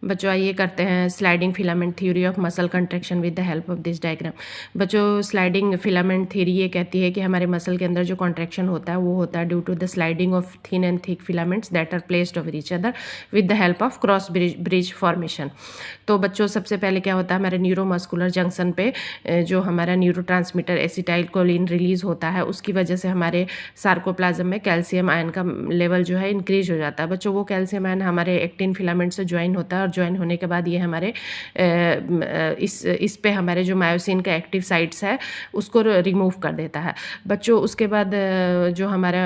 बच्चों आइए करते हैं sliding filament theory of muscle contraction with the help of this diagram. बच्चों स्लाइडिंग फिलामेंट थ्योरी ये कहती है कि हमारे मसल के अंदर जो कॉन्ट्रैक्शन होता है वो होता है due to the sliding of thin and thick filaments that are placed over each other with the help of cross bridge formation. तो बच्चों सबसे पहले क्या होता है, हमारे न्यूरोमस्कुलर जंक्शन पे जो हमारा न्यूरोट्रांसमीटर एसिटाइलकोलिन रिलीज होता है उसकी वजह से हमारे सार्कोप्लाज्म में कैल्शियम आयन का लेवल जो है इंक्रीज हो जाता है। बच्चों वो कैल्शियम आयन हमारे एक्टिन फिलामेंट से ज्वाइन होता है और ज्वाइन होने के बाद ये हमारे इस पे हमारे जो मायोसिन का एक्टिव साइट्स है उसको रिमूव कर देता है। बच्चों उसके बाद जो हमारा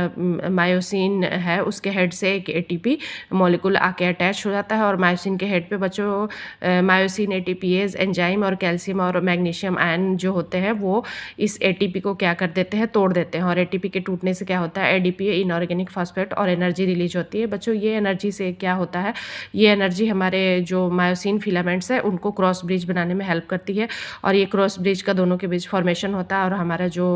मायोसिन है उसके हेड से एक एटीपी मॉलिक्यूल आके अटैच हो जाता है और मायोसिन के हेड पे बच्चों मायोसिन एटीपीएज एंजाइम और कैल्शियम और मैग्नीशियम आयन जो होते हैं वो इस एटीपी को क्या कर देते हैं, तोड़ देते हैं। और एटीपी के टूटने से क्या होता है, एडीपी इनऑर्गेनिक फॉस्फेट और एनर्जी रिलीज होती है। बच्चों ये एनर्जी से क्या होता है, ये एनर्जी हमारे जो मायोसिन फिलामेंट्स है उनको क्रॉस ब्रिज बनाने में हेल्प करती है और ये क्रॉस ब्रिज का दोनों के बीच फॉर्मेशन होता है और हमारा जो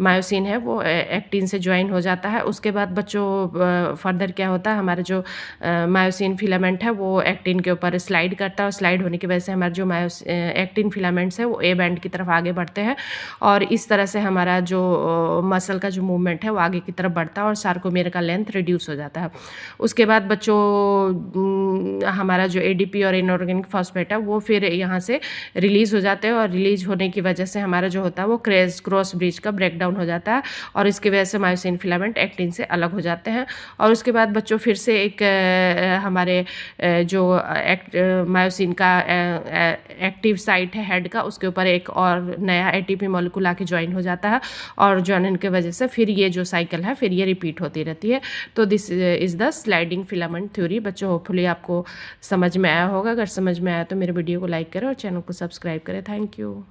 मायोसिन है वो एक्टिन से ज्वाइन हो जाता है। उसके बाद बच्चों फर्दर क्या होता है, हमारा जो मायोसिन फिलामेंट है वो एक्टिन के ऊपर स्लाइड करता है और स्लाइड होने की वजह से हमारे जो एक्टिन फिलामेंट्स है वो ए बैंड की तरफ आगे बढ़ते हैं और इस तरह से हमारा जो मसल का जो मूवमेंट है वो आगे की तरफ बढ़ता है और सार्कोमेर का लेंथ रिड्यूस हो जाता है। उसके बाद बच्चों हमारा जो एडीपी और इनऑर्गेनिक फॉस्फेट है वो फिर यहाँ से रिलीज़ हो जाते हैं और रिलीज होने की वजह से हमारा जो होता है वो क्रॉस ब्रिज का ब्रेकडाउन हो जाता है और इसकी वजह से मायोसिन फिलामेंट एक्टिन से अलग हो जाते हैं। और उसके बाद बच्चों फिर से एक हमारे जो मायोसिन का एक्टिव साइट है हेड का उसके ऊपर एक और नया एटीपी मॉलिक्यूल आके ज्वाइन हो जाता है और ज्वाइन होने की वजह से फिर ये जो साइकिल है फिर ये रिपीट होती रहती है। तो this is the sliding filament theory. बच्चों होपफुली आपको समझ में आया होगा। अगर समझ में आया तो मेरे वीडियो को लाइक करें और चैनल को सब्सक्राइब करें। Thank you.